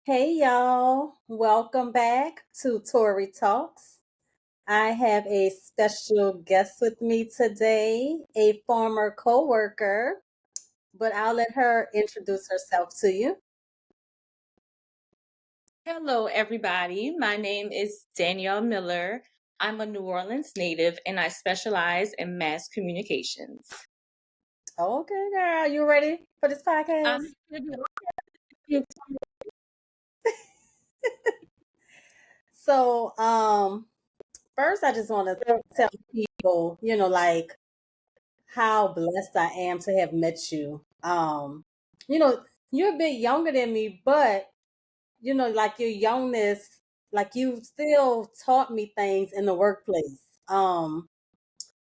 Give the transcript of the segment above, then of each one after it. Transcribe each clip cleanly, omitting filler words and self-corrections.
Hey y'all, welcome back to Tori Talks. I have a special guest with me today, a former coworker, but I'll let her introduce herself to you. Hello, everybody. My name is Danielle Miller. I'm a New Orleans native and I specialize in mass communications. Okay, girl, you ready for this podcast? I'm So, first I just want to tell people, like how blessed I am to have met you. You know, you're a bit younger than me, but like your youngness, like you still taught me things in the workplace. I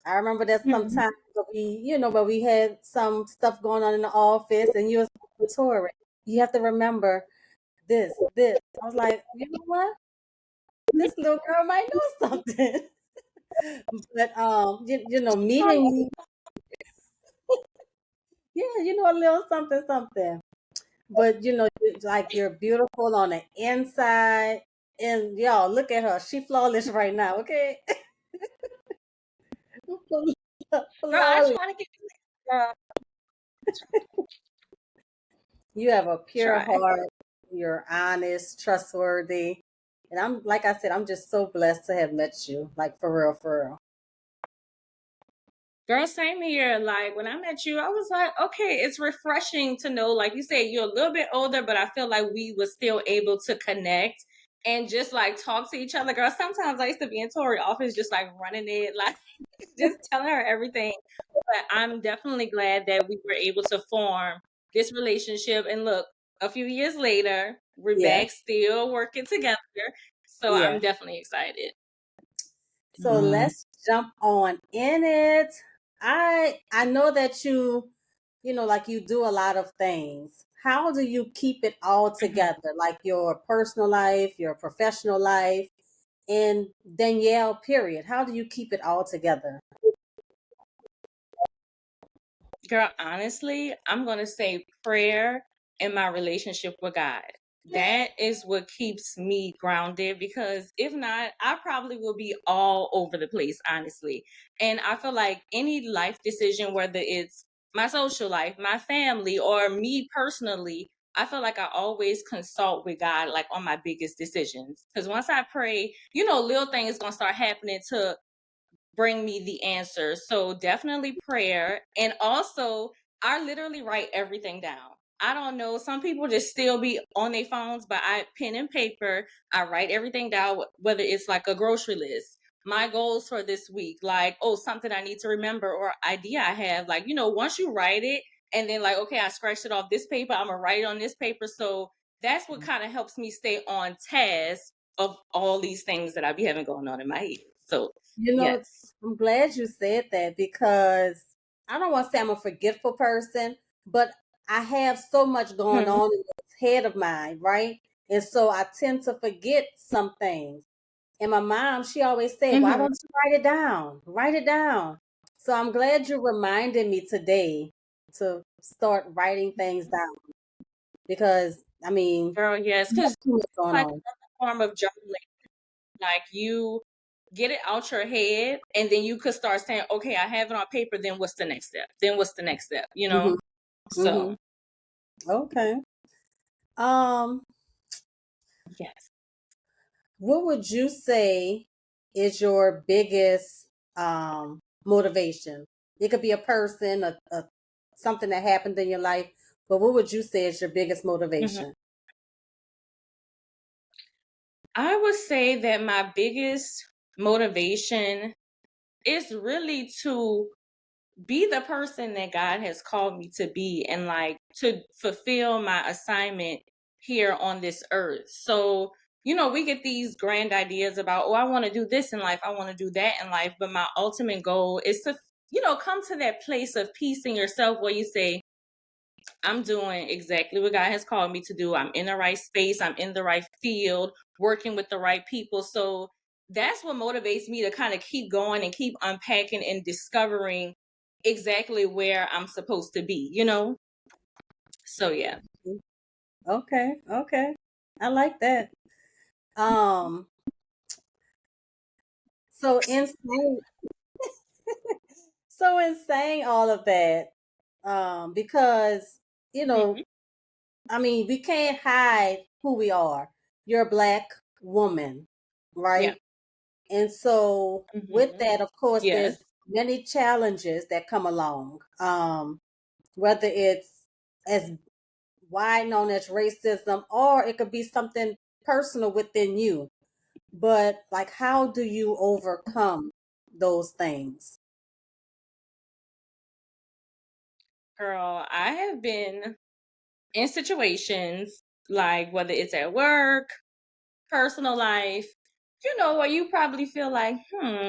remember that Mhm. sometimes where we had some stuff going on in the office and you was Tori. You have to remember this. I was like, you know what? This little girl might know something. But meeting you, yeah, a little something, something. But it's like you're beautiful on the inside. And y'all, look at her. She flawless right now, okay? Girl, I Flawless. try to get girl, You have a pure try. heart. You're honest, trustworthy. And I'm like I said, I'm just so blessed to have met you. Like for real, for real. Girl, same here. Like when I met you, I was like, okay, it's refreshing to know, like you said, you're a little bit older, but I feel like we were still able to connect and just like talk to each other. Girl, sometimes I used to be in Tori office just like running it, like just telling her everything. But I'm definitely glad that we were able to form this relationship. And look, a few years later, we're Yeah, back still working together. So yeah. I'm definitely excited. So let's jump on in it. I know that like you do a lot of things. How do you keep it all Mhm. together? Like your personal life, your professional life, and Danielle, period. How do you keep it all together? Girl, honestly, I'm going to say prayer and my relationship with God. That is what keeps me grounded because if not, I probably will be all over the place, honestly. And I feel like any life decision, whether it's my social life, my family, or me personally, I feel like I always consult with God, like on my biggest decisions. Because once I pray, little things going to start happening to bring me the answer. So definitely prayer. And also, I literally write everything down. I don't know. Some people just still be on their phones, but I pen and paper, I write everything down, whether it's like a grocery list, my goals for this week, like, oh, something I need to remember or idea I have. Like, once you write it and then like, okay, I scratched it off this paper, I'm gonna write it on this paper. So that's what kind of helps me stay on task of all these things that I be having going on in my head. So You know, yes. I'm glad you said that because I don't want to say I'm a forgetful person, but I have so much going Mhm, on in this head of mine, right? And so I tend to forget some things. And my mom, she always said, "Why mhm. don't you write it down? Write it down." So I'm glad you reminded me today to start writing things down because I mean, Girl, yes, there's because too much it's going like on. another form of journaling. Like you get it out your head, and then you could start saying, "Okay, I have it on paper. Then what's the next step? Then what's the next step?" Hmm. Hmm. So Okay. Um, yes. what would you say is your biggest motivation? It could be a person, a something that happened in your life, but what would you say is your biggest Mhm. motivation? I would say that my biggest motivation is really to be the person that God has called me to be and like to fulfill my assignment here on this earth. So, we get these grand ideas about, oh, I want to do this in life, I want to do that in life. But my ultimate goal is to, come to that place of peace in yourself where you say, I'm doing exactly what God has called me to do. I'm in the right space, I'm in the right field, working with the right people. So that's what motivates me to kind of keep going and keep unpacking and discovering exactly where I'm supposed to be. So yeah. Okay, okay. I like that. Um, so in saying, so in saying all of that, because you know, Mhm. I mean, we can't hide who we are. You're a black woman, Yeah. right? And so with Mhm. that, of course, there's Yes. many challenges that come along. Whether it's as wide known as racism, or it could be something personal within you. But like, how do you overcome those things? Girl, I have been in situations like whether it's at work, personal life, where you probably feel like,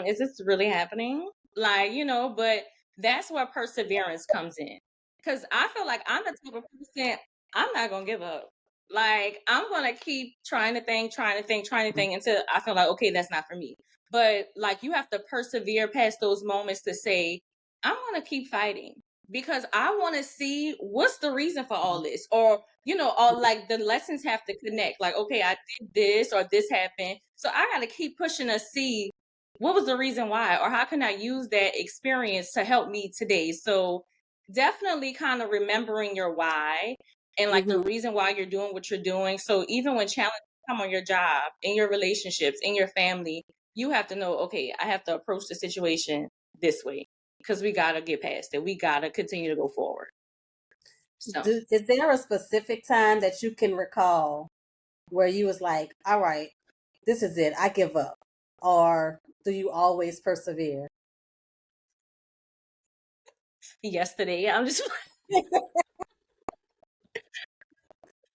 is this really happening? Like, but that's where perseverance comes in. Cause I feel like I'm the type of person, I'm not gonna give up. Like, I'm gonna keep trying to think until I feel like, okay, that's not for me. But like, you have to persevere past those moments to say, I'm gonna keep fighting because I wanna see what's the reason for all this. Or, all like the lessons have to connect. Like, okay, I did this or this happened. So I got to keep pushing to see what was the reason why, or how can I use that experience to help me today. So definitely kind of remembering your why and like the Mm-hmm. reason why you're doing what you're doing. So even when challenges come on your job, in your relationships, in your family, you have to know, okay, I have to approach the situation this way because we got to get past it. We got to continue to go forward. So. Is there a specific time that you can recall where you was like, all right, this is it, I give up? Or do you always persevere? Yesterday, I'm just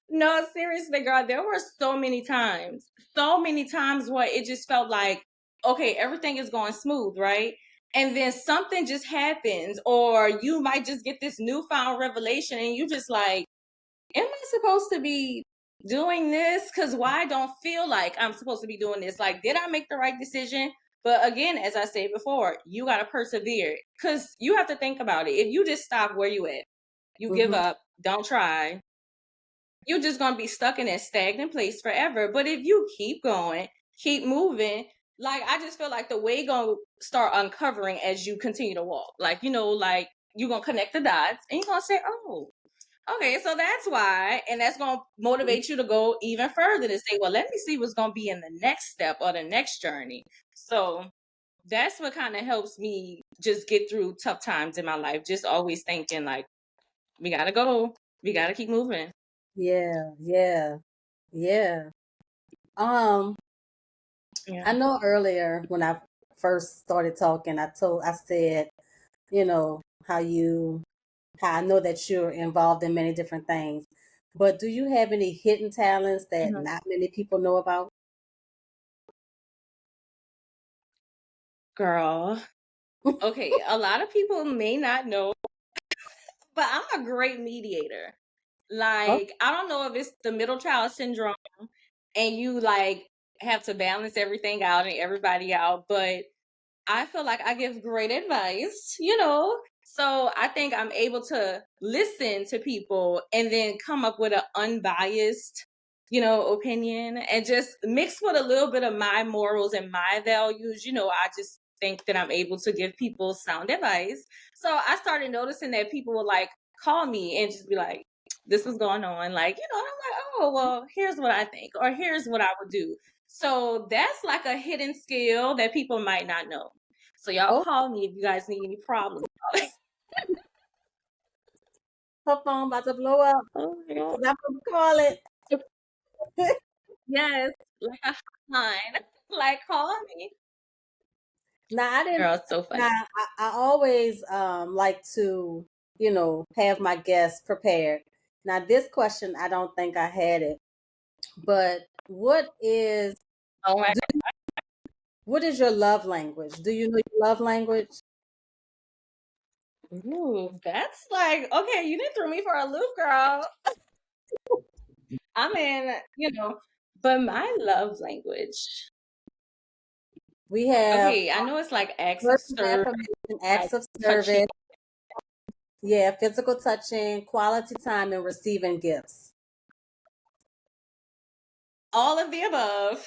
no, seriously, girl, there were so many times where it just felt like, okay, everything is going smooth, right? And then something just happens, or you might just get this newfound revelation, and you just like, am I supposed to be doing this? Because why I don't feel like I'm supposed to be doing this? Like, did I make the right decision? But again, as I said before, you got to persevere because you have to think about it. If you just stop where you at, you give Mm-hmm. up, don't try, you're just going to be stuck in that stagnant place forever. But if you keep going, keep moving, like I just feel like the way going to start uncovering as you continue to walk. Like, like you're going to connect the dots and you're going to say, oh, okay, so that's why. And that's going to motivate you to go even further to say, well, let me see what's going to be in the next step or the next journey. So that's what kind of helps me just get through tough times in my life. Just always thinking like, we got to go, we got to keep moving. Yeah, yeah, yeah. Um, Yeah. I know earlier when I first started talking, I said, you know, how I know that you're involved in many different things. But do you have any hidden talents that Mhm. not many people know about? Girl. Okay, a lot of people may not know, but I'm a great mediator. Oh, Like, I don't know if it's the middle child syndrome and you like have to balance everything out and everybody out, but I feel like I give great advice. So I think I'm able to listen to people and then come up with an unbiased, opinion and just mix with a little bit of my morals and my values. I just think that I'm able to give people sound advice. So I started noticing that people would like call me and just be like, this is going on. Like, and I'm like, oh, well, here's what I think, or here's what I would do. So that's like a hidden skill that people might not know. So y'all oh, call me if you guys need any problems. her phone about to blow up. Oh my god. 'Cause I'm gonna call it. Yes, like a hotline. Like call me. Now I didn't. Girl, it's so funny. Now I always like to have my guests prepared. Now this question I don't think I had it, but Oh my what is your love language? Do you know your love language? ooh, that's like okay, you didn't throw me for a loop, girl. I mean, but my love language. We have Okay, I know it's like acts of words of service, affirmation, like acts of touching. service, yeah, physical touching, quality time, and receiving gifts. all of the above.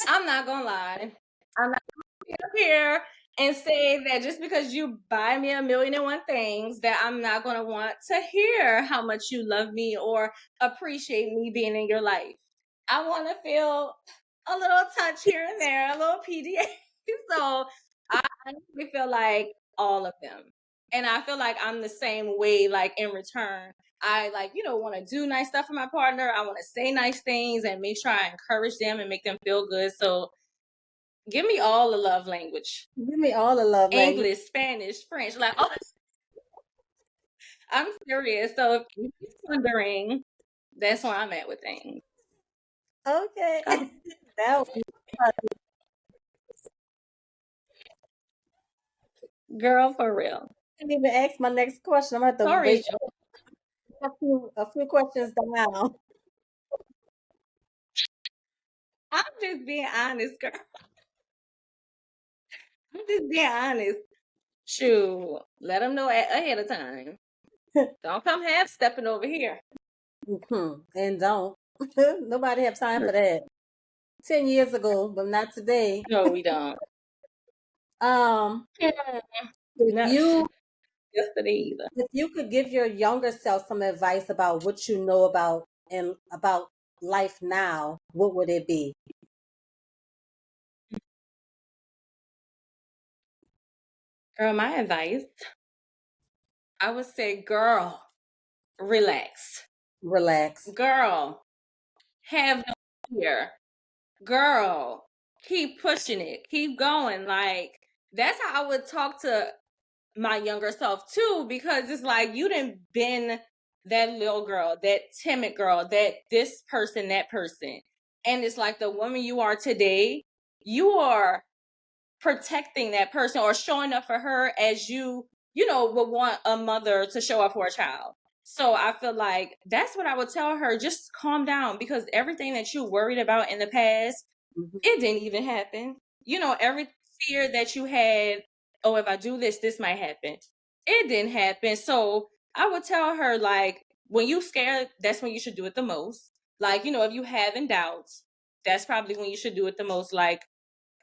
I'm not gonna lie. I'm not gonna be up here and say that just because you buy me a million and one things that I'm not gonna want to hear how much you love me or appreciate me being in your life. I want to feel a little touch here and there, a little PDA. So I honestly feel like all of them. And I feel like I'm the same way, like in return. I like, want to do nice stuff for my partner. I want to say nice things and make sure I encourage them and make them feel good. So give me all the love language. Give me all the love language. English, Spanish, French. Like, oh, I'm serious. So if you're wondering, that's where I'm at with things. Okay. That was Girl, for real. I didn't even ask my next question. I'm going to have to Tori's wait a few questions down. I'm just being honest, girl. I'm just being honest. Shoot, let them know ahead of time. Don't come half stepping over here. And don't. Nobody have time for that. 10 years ago, but not today. No, we don't. If yesterday either. If you could give your younger self some advice about what you know about and about life now, what would it be? Girl, my advice, I would say, girl, relax. Relax. Girl, have no fear. Girl, keep pushing it. Keep going. Like, that's how I would talk to my younger self too, because it's like you didn't been that little girl, that timid girl, that this person, that person. And it's like the woman you are today, you are protecting that person or showing up for her as you would want a mother to show up for a child. So I feel like that's what I would tell her. Just calm down, because everything that you worried about in the past, it didn't even happen. Every fear that you had, oh, if I do this, this might happen. It didn't happen. So I would tell her, like, when you scared, that's when you should do it the most. Like, if you having doubts, that's probably when you should do it the most. Like,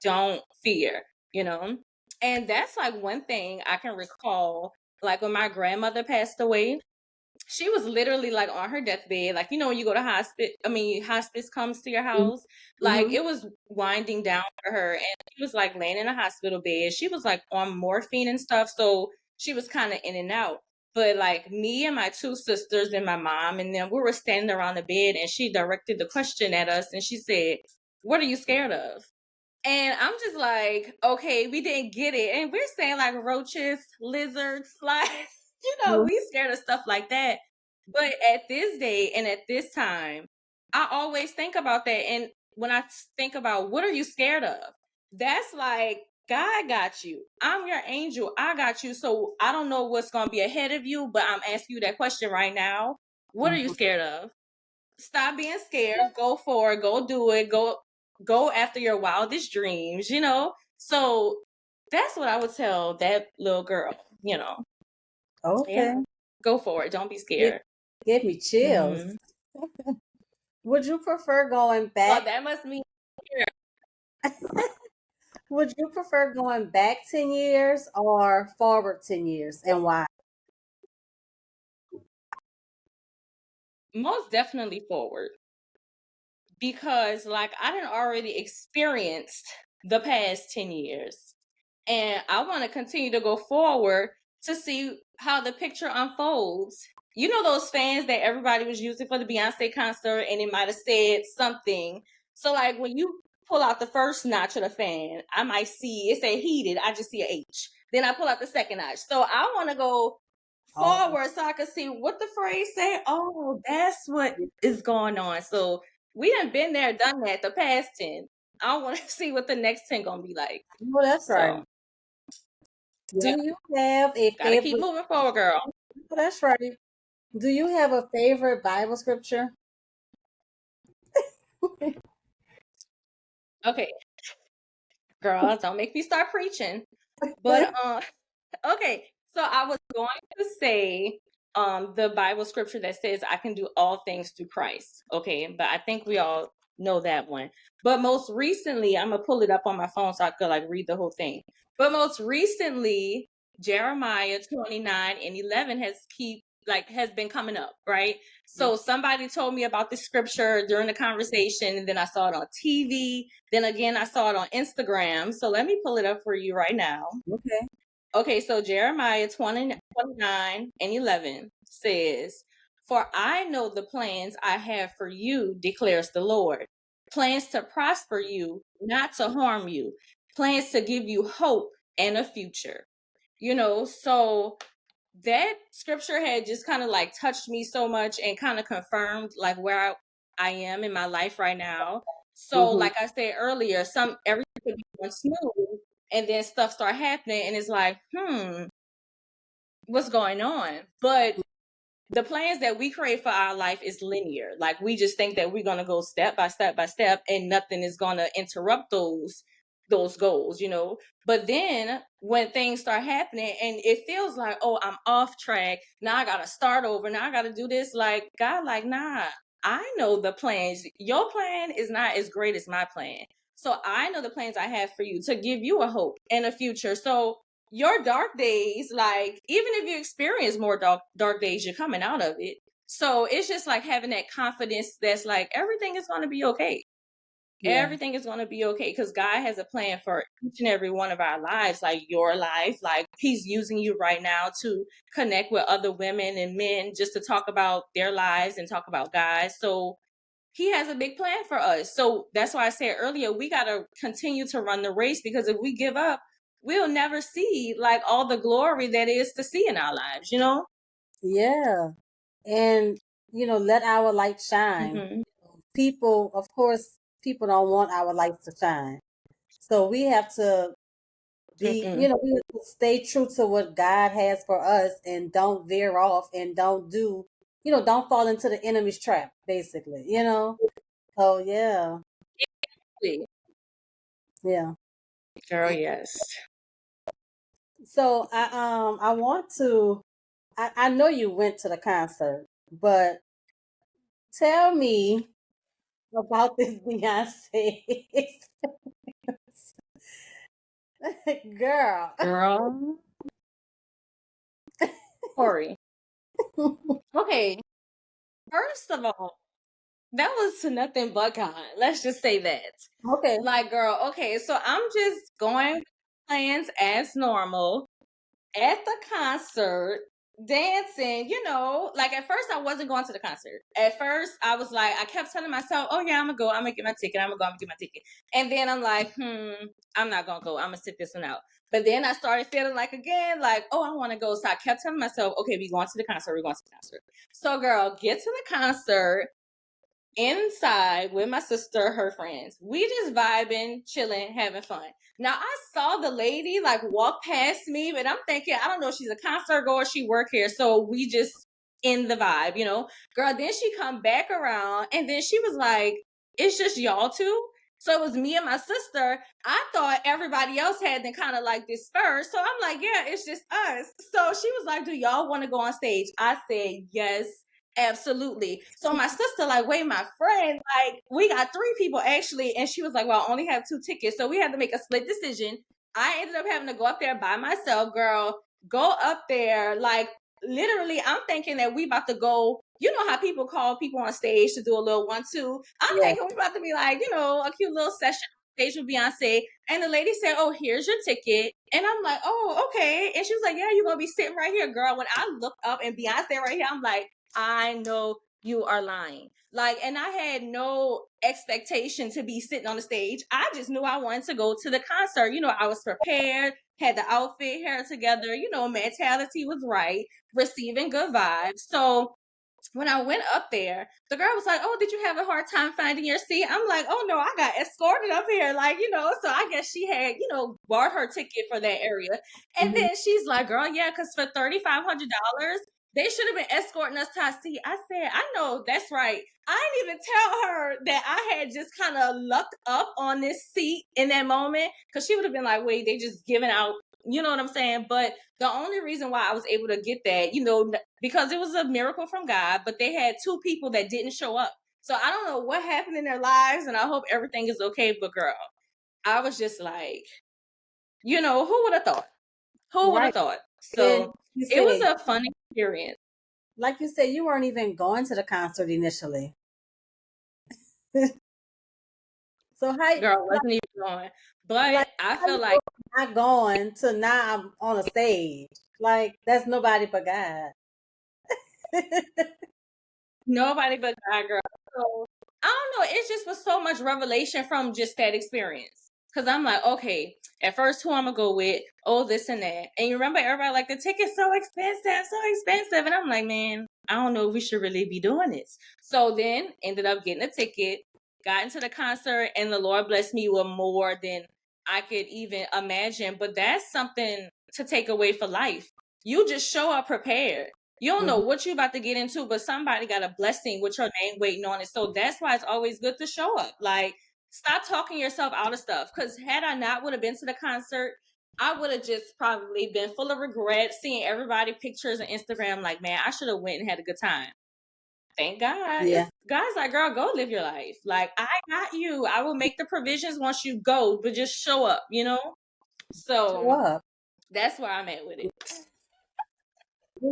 don't fear, And that's like one thing I can recall, like when my grandmother passed away, she was literally like on her deathbed. Like, when you go to hospice comes to your house, like it was winding down for her. And she was like laying in a hospital bed. She was like on morphine and stuff. So she was kind of in and out. But like me and my two sisters and my mom and them, we were standing around the bed, and she directed the question at us, and she said, "What are you scared of?" And I'm just like, okay, we didn't get it. And we're saying like roaches, lizards, like, we scared of stuff like that. But at this day and at this time, I always think about that. And when I think about what are you scared of, that's like, God got you. I'm your angel. I got you. So I don't know what's going to be ahead of you, but I'm asking you that question right now. What are you scared of? Stop being scared. Go for it. Go do it. Go after your wildest dreams, So that's what I would tell that little girl, Okay. Yeah. Go for it. Don't be scared. Give me chills. Would you prefer going back? Oh, that must mean Would you prefer going back 10 years or forward 10 years, and why? most definitely forward. Because like I done already experienced the past 10 years. And I want to continue to go forward to see how the picture unfolds. You know those fans that everybody was using for the Beyonce concert, and it might have said something. So like when you pull out the first notch of the fan, I might see it say heated. I just see a H. Then I pull out the second notch. So I want to go forward so I can see what the phrase say. Oh, that's what is going on. So we done been there, done that, the past 10. I want to see what the next 10 gonna be like. Well, that's right. Do you have a Gotta favorite? keep moving forward, girl. That's right. Do you have a favorite Bible scripture? Okay. Girl, don't make me start preaching. But okay. So I was going to say the Bible scripture that says I can do all things through Christ. Okay, but I think we all know that one. But most recently, I'm gonna pull it up on my phone so I could like read the whole thing. But most recently, Jeremiah 29:11 has been coming up, right? So somebody told me about this scripture during the conversation, and then I saw it on TV. Then again, I saw it on Instagram. So let me pull it up for you right now. Okay. Okay, so Jeremiah 29:11 says, "For I know the plans I have for you, declares the Lord. Plans to prosper you, not to harm you. Plans to give you hope and a future." So that scripture had just kind of like touched me so much and kind of confirmed like where I am in my life right now. So Mm-hmm. like I said earlier, everything could be going smooth and then stuff start happening and it's like, what's going on? But the plans that we create for our life is linear. Like we just think that we're gonna go step by step by step, and nothing is gonna interrupt those goals. But then when things start happening and it feels like, oh, I'm off track. Now I gotta start over. Now I gotta do this. Like God, like, nah, I know the plans. Your plan is not as great as my plan. So I know the plans I have for you to give you a hope and a future. So your dark days, like even if you experience more dark days, you're coming out of it. So it's just like having that confidence that's like everything is going to be okay. Yeah. Everything is going to be okay because God has a plan for each and every one of our lives, like your life. Like he's using you right now to connect with other women and men just to talk about their lives and talk about God. So he has a big plan for us. So that's why I said earlier, we got to continue to run the race, because if we give up, we'll never see like all the glory that is to see in our lives. Yeah. And, let our light shine. Mm-hmm. People, of course, people don't want our lights to shine. So we have to we have to stay true to what God has for us and don't veer off and don't fall into the enemy's trap, basically. So yeah. Yeah. Girl, yes. So I want to I know you went to the concert, but tell me about this Beyonce girl. Girl, Tori. Okay, first of all, that was to nothing but God. Let's just say that. Okay. Like, girl, okay, so I'm just going with plans as normal at the concert, dancing, like at first I wasn't going to the concert. At first I was like, I kept telling myself, oh yeah, I'm gonna go, I'm gonna get my ticket, I'm gonna get my ticket. And then I'm like, I'm not gonna go, I'm gonna sit this one out. But then I started feeling like again, like, oh, I wanna go. So I kept telling myself, okay, we're going to the concert, we're going to the concert. So girl, get to the concert inside with my sister, her friends. We just vibing, chilling, having fun. Now I saw the lady like walk past me, but I'm thinking, I don't know, she's a concert goer, she work here, so we just in the vibe. Girl, then she come back around and then she was like, it's just y'all two. So it was me and my sister. I thought everybody else had then kind of like dispersed. So I'm like, yeah, it's just us. So she was like, do y'all want to go on stage? I said, yes, absolutely. So my sister, like, wait, my friend, like, we got 3 people actually. And she was like, well, I only have 2 tickets. So we had to make a split decision. I ended up having to go up there by myself, girl. Go up there. Like, literally, I'm thinking that we about to go. You know how people call people on stage to do a little 1-2. I'm thinking we about to be like, a cute little session on stage with Beyonce. And the lady said, oh, here's your ticket. And I'm like, oh, okay. And she was like, yeah, you're going to be sitting right here, girl. When I looked up and Beyonce right here, I'm like, I know you are lying. Like, and I had no expectation to be sitting on the stage. I just knew I wanted to go to the concert. I was prepared, had the outfit, hair together, mentality was right, receiving good vibes. So when I went up there, the girl was like, oh, did you have a hard time finding your seat? I'm like, oh no, I got escorted up here. Like, so I guess she had, bought her ticket for that area. And then she's like, girl, yeah, because for $3,500, they should have been escorting us to our seat. I said, I know, that's right. I didn't even tell her that I had just kind of lucked up on this seat in that moment, because she would have been like, wait, they just giving out, you know what I'm saying? But the only reason why I was able to get that, because it was a miracle from God, but they had 2 people that didn't show up. So I don't know what happened in their lives, and I hope everything is okay. But girl, I was just like, who would have thought? Who would have Right. thought? And So you it was said, a fun experience. like you said, you weren't even going to the concert initially. So how, Girl, wasn't even going. But like, I how feel you like go from not going to now I'm on a stage? Like, that's nobody but God. nobody but God, girl. So I don't know. It just was so much revelation from just that experience. Cause I'm like, okay, at first who I'm gonna go with? Oh, this and that. And you remember everybody like the ticket's so expensive. And I'm like, man, I don't know if we should really be doing this. So then ended up getting a ticket, got into the concert, and the Lord blessed me with more than I could even imagine. But that's something to take away for life. You just show up prepared. You don't know Mhm. what you about to get into, but somebody got a blessing with your name waiting on it. So that's why it's always good to show up. Like, stop talking yourself out of stuff. Because had I not would have been to the concert, I would have just probably been full of regret, seeing everybody pictures on Instagram. Like, man, I should have went and had a good time. Thank God. Yeah. It's God's like, girl, go live your life. Like, I got you. I will make the provisions once you go, but just show up. Show So up. that's where I'm at with it.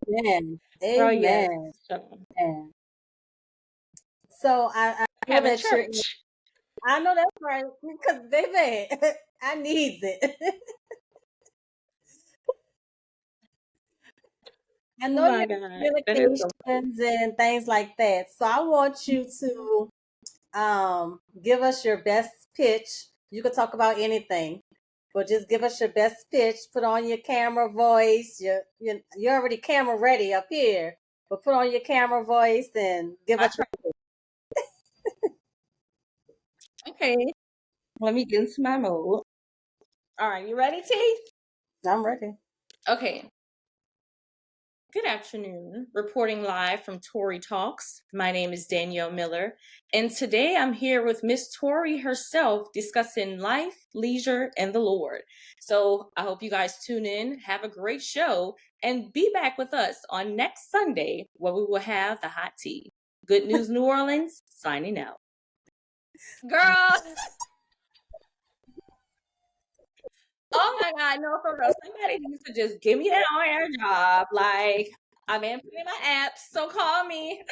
Amen. Girl, yes. Amen. So, Amen. So I know having that you're, church. I know that's right. Because, baby, I need it. I Oh know my you God. have That is so communications and things like that. So I want you to give us your best pitch. You could talk about anything, but just give us your best pitch. Put on your camera voice. You're already camera ready up here, but put on your camera voice and give I us try. Okay. Let me get into my mode. All right, you ready, T? your. I'm ready. Okay. Good afternoon. Reporting live from Tori Talks. My name is Danielle Miller, and today I'm here with Miss Tori herself discussing life, leisure, and the Lord. So I hope you guys tune in, have a great show, and be back with us on next Sunday where we will have the hot tea. Good News New Orleans, signing out. Girl, oh my God, no, for real. Somebody needs to just give me that on-air job. Like, I've been putting my apps, so call me.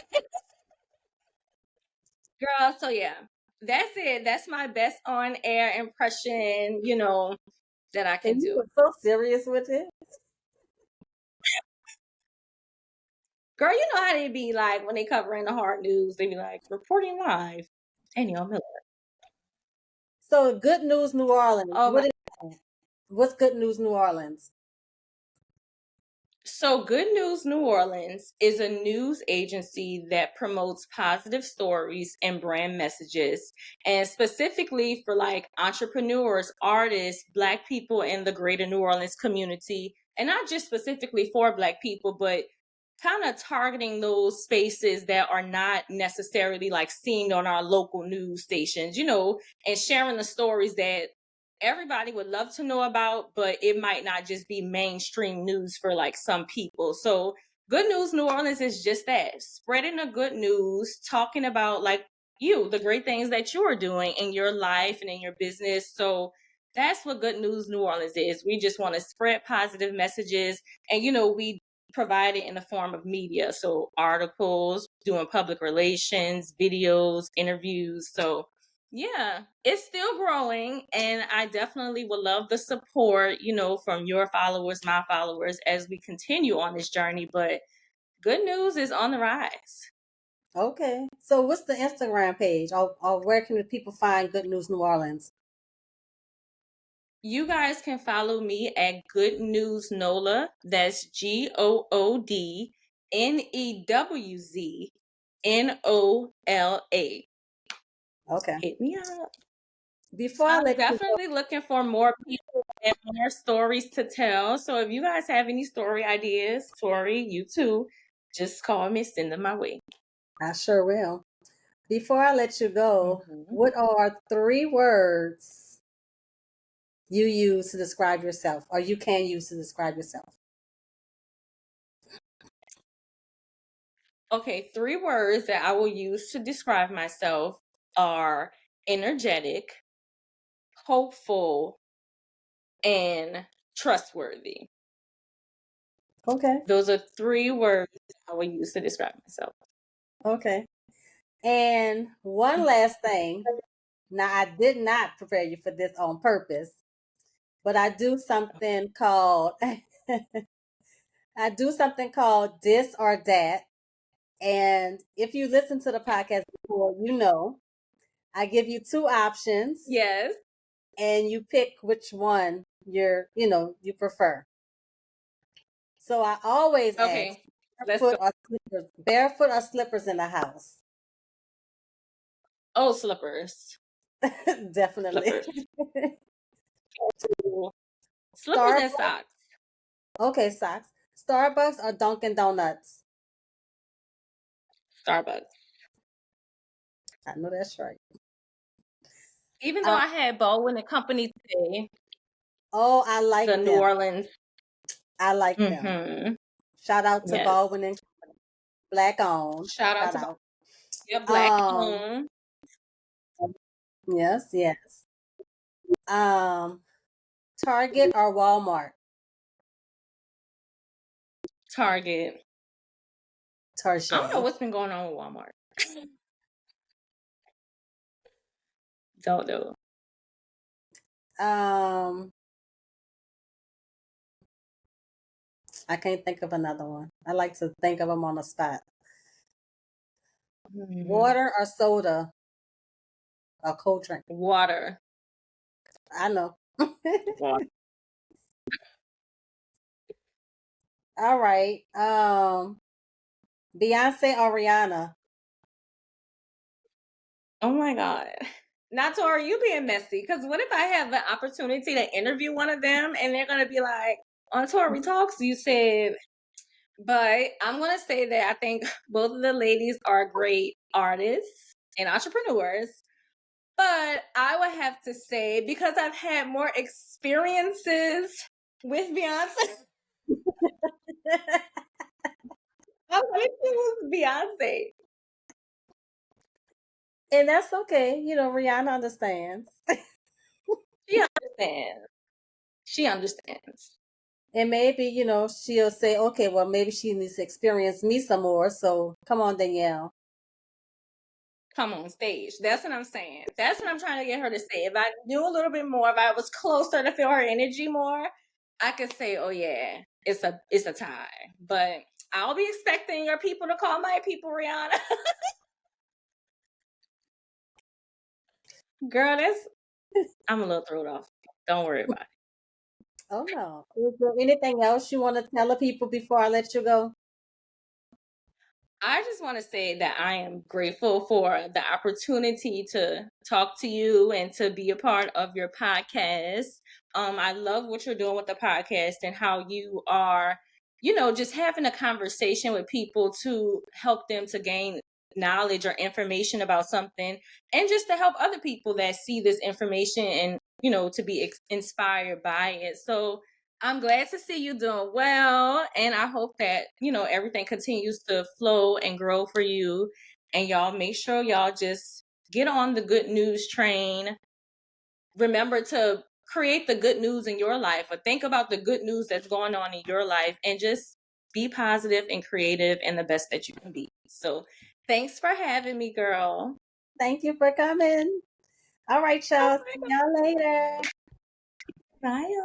Girl, so yeah, that's it. That's my best on-air impression, that I can And you do. were so serious with it. Girl, you know how they be like when they covering the hard news, they be like, reporting live. Danielle Miller. So Good News New Orleans. Oh my. What is that? What's Good News New Orleans? So, Good News New Orleans is a news agency that promotes positive stories and brand messages, and specifically for like entrepreneurs, artists, Black people in the greater New Orleans community, and not just specifically for Black people, but kind of targeting those spaces that are not necessarily like seen on our local news stations, and sharing the stories that everybody would love to know about, but it might not just be mainstream news for like some people. So Good News New Orleans is just that, spreading the good news, talking about like the great things that you are doing in your life and in your business. So that's what Good News New Orleans is. We just want to spread positive messages, and we provide it in the form of media. So articles, doing public relations, videos, interviews. So yeah, it's still growing, and I definitely would love the support, from your followers, my followers, as we continue on this journey. But good news is on the rise. Okay. So what's the Instagram page? Or where can the people find Good News New Orleans? You guys can follow me at Good News Nola. That's GOODNEWZNOLA. Okay. Hit me up. Before I I'm let you go, definitely looking for more people and more stories to tell. So if you guys have any story ideas, Tori, you too, just call me, send them my way. I sure will. Before I let you go, Mhm. what are 3 words you use to describe yourself, or you can use to describe yourself? Okay, 3 words that I will use to describe myself are energetic, hopeful, and trustworthy. Okay. Those are 3 words I will use to describe myself. Okay. And one last thing. Now, I did not prepare you for this on purpose, but I do something called this or that. And if you listen to the podcast before, you know, I give you 2 options Yes. and you pick which one you prefer. So I always ask, Okay. Let's go. barefoot or slippers in the house? Oh, slippers. Definitely. Slippers. Slippers and Starbucks. socks. Okay, socks. Starbucks or Dunkin' Donuts? Starbucks. I know that's right. Even though Uh, I had Baldwin and Company today, oh, I the like New them. Orleans. I like them. Mm-hmm. Shout out to Yes. Baldwin and Black owned. Shout out Shout to out. your Black Um, owned. yes, yes. Target or Walmart? Target. I don't know Target. what's been going on with Walmart. Don't know. I can't think of another one. I like to think of them on the spot. Mm-hmm. Water or soda? A cold drink. Water. I know. Water. All right. Beyonce or Rihanna? Oh my God. Not Tori, you being messy. Because what if I have the opportunity to interview one of them and they're going to be like, on Tori Talks, you said, but I'm going to say that I think both of the ladies are great artists and entrepreneurs. But I would have to say, because I've had more experiences with Beyonce, I'm going to choose Beyonce. And that's okay. You know, Rihanna understands. She understands. She understands. And maybe, you know, she'll say, okay, well, maybe she needs to experience me some more. So come on, Danielle. Come on stage. That's what I'm saying. That's what I'm trying to get her to say. If I knew a little bit more, if I was closer to feel her energy more, I could say, oh yeah, it's a tie. But I'll be expecting your people to call my people, Rihanna. Girl, I'm a little thrown off. Don't worry about it. Oh, no. Is there anything else you want to tell the people before I let you go? I just want to say that I am grateful for the opportunity to talk to you and to be a part of your podcast. I love what you're doing with the podcast and how you are, just having a conversation with people to help them to gain knowledge or information about something, and just to help other people that see this information and, to be inspired by it. So I'm glad to see you doing well, and I hope that, everything continues to flow and grow for you. And y'all make sure y'all just get on the good news train. Remember to create the good news in your life, or think about the good news that's going on in your life, and just be positive and creative and the best that you can be. So thanks for having me, girl. Thank you for coming. All right, y'all. See y'all later. Bye.